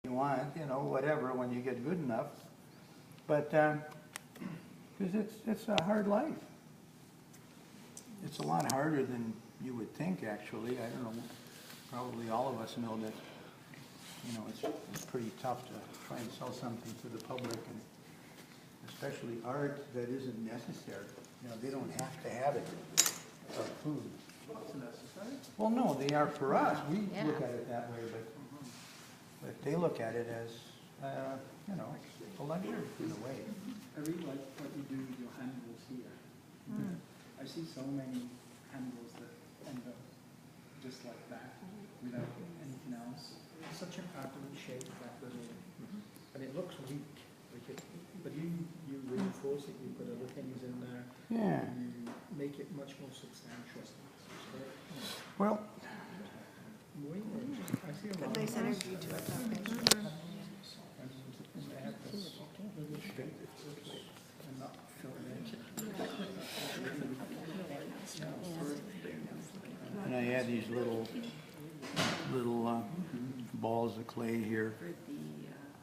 you want, you know, whatever, when you get good enough. But, because it's a hard life. It's a lot harder than you would think, actually. I don't know, probably all of us know that, you know, it's pretty tough to try and sell something to the public, and especially art that isn't necessary. You know, they don't have to have it for food. It's necessary. Well, no, they are for us. We Yeah. look at it that way, but they look at it as, you know, a luxury in a way. I really like what you do with your handles here. I see so many handles that end up just like that, without anything else. It's such an ugly shape, that little, and it looks weak. But you reinforce it, you put other things in there. Yeah. And you make it much more substantial. It's great. Well, I see a lot of Nice them. energy to it, that way. And they have this little shape and not fill it and I had these little balls of clay here,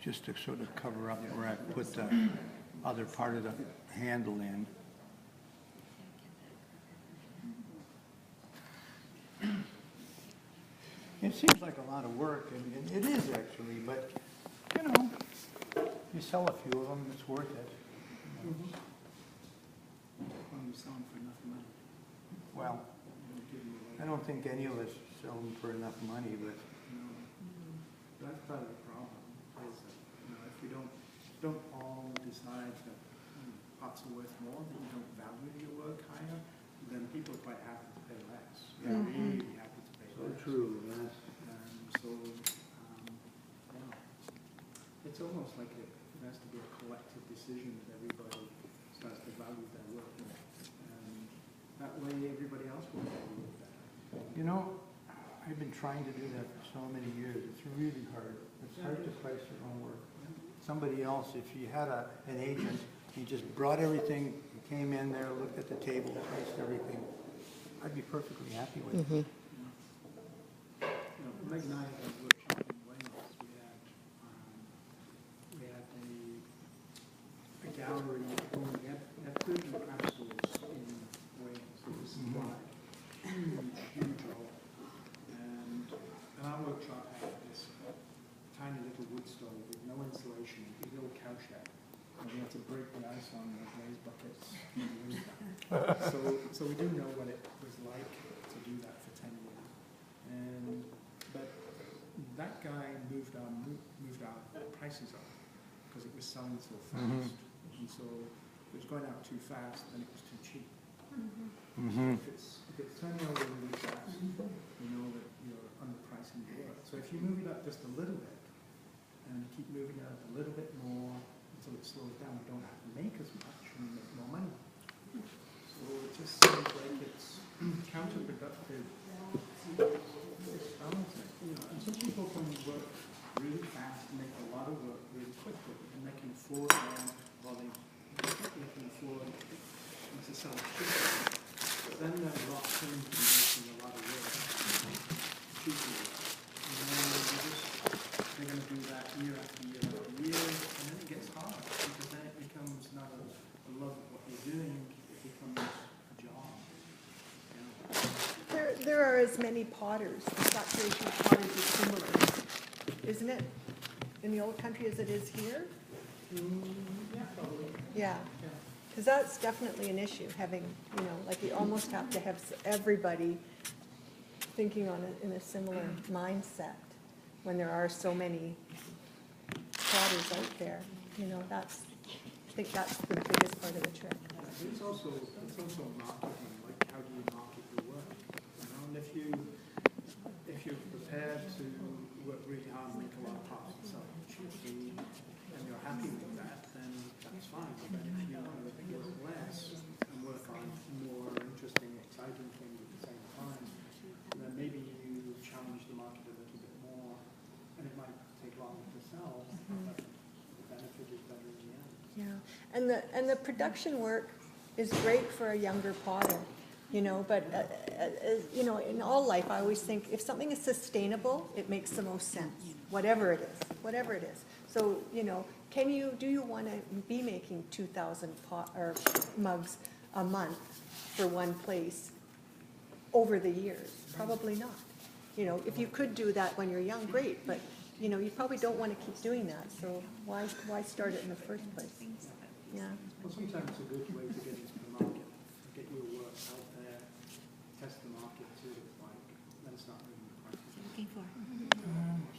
just to sort of cover up where I put the other part of the handle in. It seems like a lot of work, and it is actually, but, you know, you sell a few of them, it's worth it. When you sell them for enough money. Well, They'll give you I don't think any of us sell them for enough money, but That's part of the problem, is that, you know, if we don't all decide that pots are worth more, that you don't value your work higher, then people are quite happy to pay less. They're really happy to pay less. true, yes. It's almost like it has to be a collective decision that everybody starts to value their work more. And that way everybody else will value it better. You know, I've been trying to do that for so many years. It's really hard. It's hard to price your own work. Somebody else, if you had an agent, he just brought everything, he came in there, looked at the table, priced everything, I'd be perfectly happy with it. You know, Meg and I had a workshop in Wales. We had a gallery, we had 30 capsules in Wales. It was like huge hall. And our workshop had this tiny little wood stove with no insulation, a little cowshed. And we had to break the ice on the glaze buckets. So we do know what it was like to do that for 10 years. But that guy moved our prices up because it was selling so fast. And so it was going out too fast, and it was too cheap. So if it's turning over really fast, you know that you're underpricing your work. So if you move it up just a little bit, and keep moving it up a little bit more until it slows down, you don't have to make as much and make more money. So it just seems like it's counterproductive. It's balancing, you know, and some people can work really fast and make a lot of work really quickly, and they can afford they can afford to sell cheap. But then they're locked into making a lot of work cheaply. And then they're going to do that year after year after year, and then it gets hard, because then it becomes not a love of what you're doing, it becomes a job. Yeah. There are as many potters. The saturation of potters is similar, isn't it, in the old country as it is here? Yeah, probably. Yeah, because that's definitely an issue, having, you know, like you almost have to have everybody thinking in a similar mindset when there are so many potters out there. You know, I think that's the biggest part of the trick. It's also marketing, like how do you market your work? You know, and if you're prepared to work really hard and make a lot of pots and sell them cheaply, and you're happy with that, then that's fine. But if you want to get less and work on more interesting, exciting things at the same time, then maybe you challenge the market a little bit more, and it might take longer to sell, but the benefit is better in the end. Yeah, and the production work is great for a younger potter you know, but, you know, in all life, I always think if something is sustainable, it makes the most sense, whatever it is, whatever it is. So, you know, do you want to be making 2,000 mugs a month for one place over the years? Probably not. You know, if you could do that when you're young, great, but, you know, you probably don't want to keep doing that, so why start it in the first place? Yeah. Well, sometimes it's a good way to get into the market, get your work out there, test the market, see what it's like, then start moving the prices. Looking for.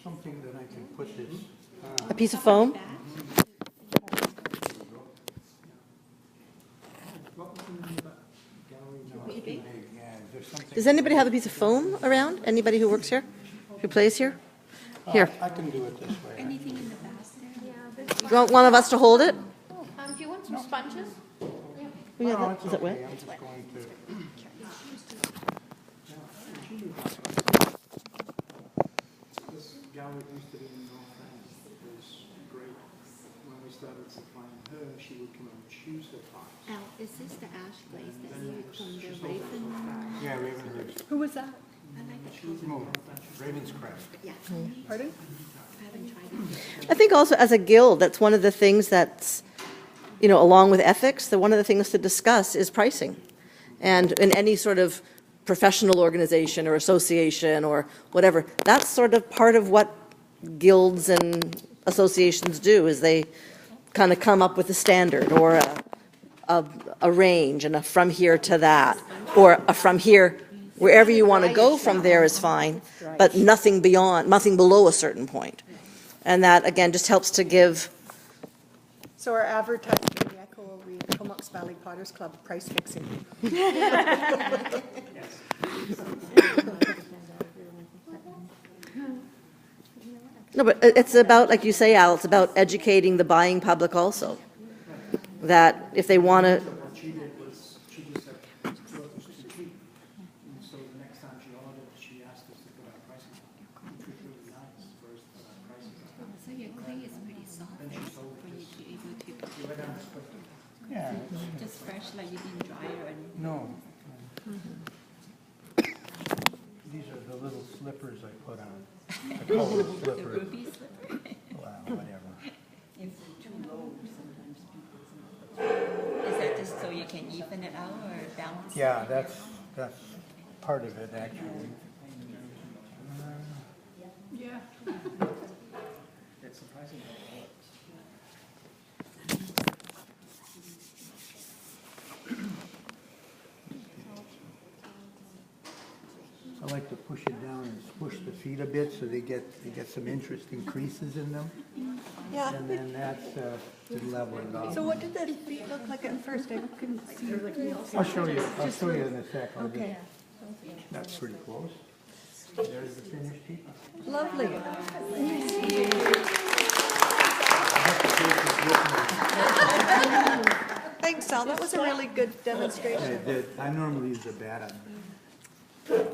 Something that I can put this, A piece of foam? What was the name of that gallery? no, it's too big, yeah, there's something. Does anybody have a piece of foam around? Anybody who works here? Who plays here? Here. I can do it this way. Anything in the basket? You want one of us to hold it? Do you want some sponges? We have No, that. it's Is it okay, wet? I'm just going to. This gallery used to be in North End. It was great. When we started supplying her, she would come and choose the parts. Al, is this the ash glaze that you from the Raven? Yeah, Raven's, Who was that? I like it. no, Raven's Crest. Yeah, Pardon? I haven't tried it. I think also as a guild, that's one of the things that's, you know, along with ethics, one of the things to discuss is pricing. And in any sort of professional organization or association or whatever, that's sort of part of what guilds and associations do, is they kind of come up with a standard or a range and a from here to that, or a from here, wherever you want to go from there is fine, but nothing beyond, nothing below a certain point. And that, again, just helps to give, So our advertising in the Echo will read Comox Valley Potters Club price fixing. no, but it's about, like you say, Al, it's about educating the buying public also. That if they want to, What she did was, she just said, "Well, it was too cheap." And so the next time she ordered, she asked us to put our prices on, which was really nice for us to put our prices on. So your clay is pretty soft Then she sold for you it. to be able to, We went down to Clifton. Yeah, just fresh, like you didn't dry or anything. no. These are the little slippers I put on. I call them The slippers. ruby slipper. Wow, whatever. If it's too low, sometimes people. Is that just so you can even it out or balance? it? Yeah, that's part of it, actually. Yeah. It's surprising how it works. I like to push it down and push the feet a bit so they get some interesting creases in them. Yeah. And then that's to level it off. So what did the feet look like at first? I couldn't see. I'll show you in a sec. I'll just- Okay, That's pretty close. There's the finished piece. lovely. Thanks, Sal, that was a really good demonstration. I normally use a bat on